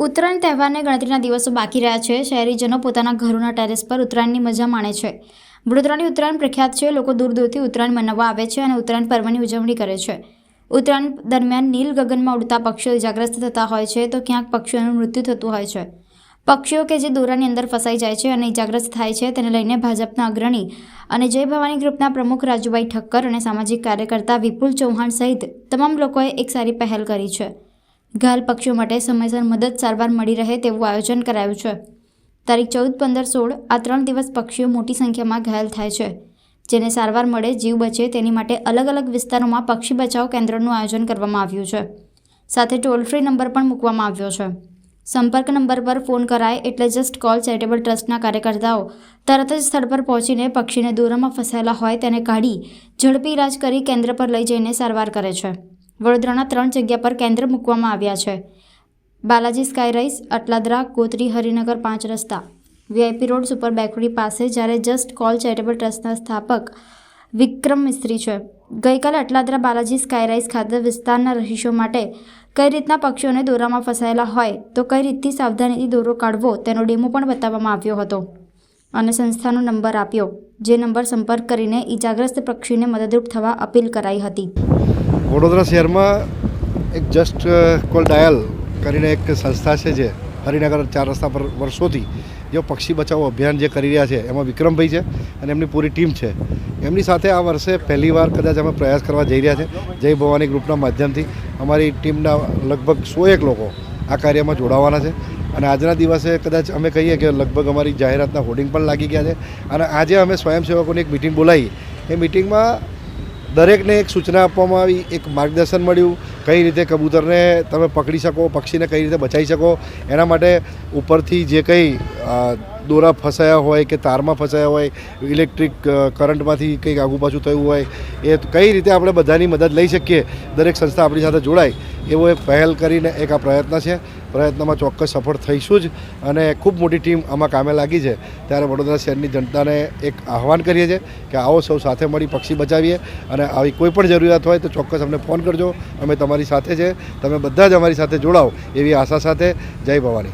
ઉત્તરાયણ તહેવારને ગણતરીના દિવસો બાકી રહ્યા છે. શહેરીજનો પોતાના ઘરોના ટેરેસ પર ઉત્તરાયણની મજા માણે છે. વડોદરાની ઉત્તરાયણ પ્રખ્યાત છે. લોકો દૂર દૂરથી ઉત્તરાયણ મનાવવા આવે છે અને ઉત્તરાયણ પર્વની ઉજવણી કરે છે. ઉત્તરાયણ દરમિયાન નીલ ગગનમાં ઉડતા પક્ષીઓ ઇજાગ્રસ્ત થતા હોય છે તો ક્યાંક પક્ષીઓનું મૃત્યુ થતું હોય છે. પક્ષીઓ કે જે દોરાની અંદર ફસાઈ જાય છે અને ઇજાગ્રસ્ત થાય છે તેને લઈને ભાજપના અગ્રણી અને જય ભવાની ગ્રુપના પ્રમુખ રાજુભાઈ ઠક્કર અને સામાજિક કાર્યકર્તા વિપુલ ચૌહાણ સહિત તમામ લોકોએ એક સારી પહેલ કરી છે. ઘાયલ પક્ષીઓ માટે સમયસર મદદ સારવાર મળી રહે તેવું આયોજન કરાયું છે. તારીખ 14, 15, 16 આ 3 દિવસ પક્ષીઓ મોટી સંખ્યામાં ઘાયલ થાય છે. જેને સારવાર મળે, જીવ બચે તેની માટે અલગ અલગ વિસ્તારોમાં પક્ષી બચાવ કેન્દ્રનું આયોજન કરવામાં આવ્યું છે. સાથે ટોલ ફ્રી નંબર પણ મૂકવામાં આવ્યો છે. સંપર્ક નંબર પર ફોન કરાય એટલે જસ્ટ કોલ ચેરિટેબલ ટ્રસ્ટના કાર્યકર્તાઓ તરત જ સ્થળ પર પહોંચીને પક્ષીને દોરામાં ફસાયેલા હોય તેને કાઢી ઝડપી ઇલાજ કરી કેન્દ્ર પર લઈ જઈને સારવાર કરે છે. વડોદરાના 3 જગ્યા પર કેન્દ્ર મૂકવામાં આવ્યા છે. બાલાજી સ્કાયરાઇઝ, અટલાદરા, કોતરી, હરિનગર 5 રસ્તા, VIP રોડ, સુપર બેકરી પાસે. જ્યારે જસ્ટ કોલ ચેરિટેબલ ટ્રસ્ટના સ્થાપક વિક્રમ મિસ્ત્રી છે. ગઈકાલે અટલાદરા બાલાજી સ્કાયરાઇઝ ખાતે વિસ્તારના રહીશો માટે કઈ રીતના પક્ષીઓને દોરામાં ફસાયેલા હોય તો કઈ રીતથી સાવધાનીથી દોરો કાઢવો તેનો ડેમો પણ બતાવવામાં આવ્યો હતો અને સંસ્થાનો નંબર આપ્યો, જે નંબર સંપર્ક કરીને ઇજાગ્રસ્ત પક્ષીને મદદરૂપ થવા અપીલ કરાઈ હતી. વડોદરા શહેરમાં એક જસ્ટ કોલ ડાયલ કરીને એક સંસ્થા છે જે હરિનગર 4 રસ્તા પર વર્ષોથી જે પક્ષી બચાવો અભિયાન જે કરી રહ્યા છે એમાં વિક્રમભાઈ છે અને એમની પૂરી ટીમ છે. એમની સાથે આ વર્ષે પહેલીવાર કદાચ અમે પ્રયાસ કરવા જઈ રહ્યા છે. જય ભવાની ગ્રુપના માધ્યમથી અમારી ટીમના લગભગ 101 લોકો આ કાર્યમાં જોડાવાના છે અને આજના દિવસે કદાચ અમે કહીએ કે લગભગ અમારી જાહેરાતના હોર્ડિંગ પણ લાગી ગયા છે અને આજે અમે સ્વયંસેવકોની એક મિટિંગ બોલાવી. એ મિટિંગમાં દરેકને એક સૂચના આપવામાં આવી, એક માર્ગદર્શન મળ્યું કઈ રીતે કબૂતરને તમે પકડી શકો, પક્ષીને કઈ રીતે બચાવી શકો. એના માટે ઉપરથી જે કંઈ દોરા ફસાયા હોય કે તારમાં ફસાયા હોય, ઇલેક્ટ્રિક કરંટમાંથી કંઈક આગુ પાછું થયું હોય, એ કઈ રીતે આપણે બધાની મદદ લઈ શકીએ, દરેક સંસ્થા આપણી સાથે જોડાય એવો એક પહેલ કરીને એક આ પ્રયત્ન છે. પ્રયત્નમાં ચોક્કસ સફળ થઈશું જ અને ખૂબ મોટી ટીમ આમાં કામે લાગી છે. ત્યારે વડોદરા શહેરની જનતાને એક આહવાન કરીએ છીએ કે આવો સૌ સાથે મળી પક્ષી બચાવીએ અને આવી કોઈ પણ જરૂરિયાત હોય તો ચોક્કસ અમને ફોન કરજો. અમે તમારી સાથે છે, તમે બધા જ અમારી સાથે જોડાઓ એવી આશા સાથે. જય ભવાની.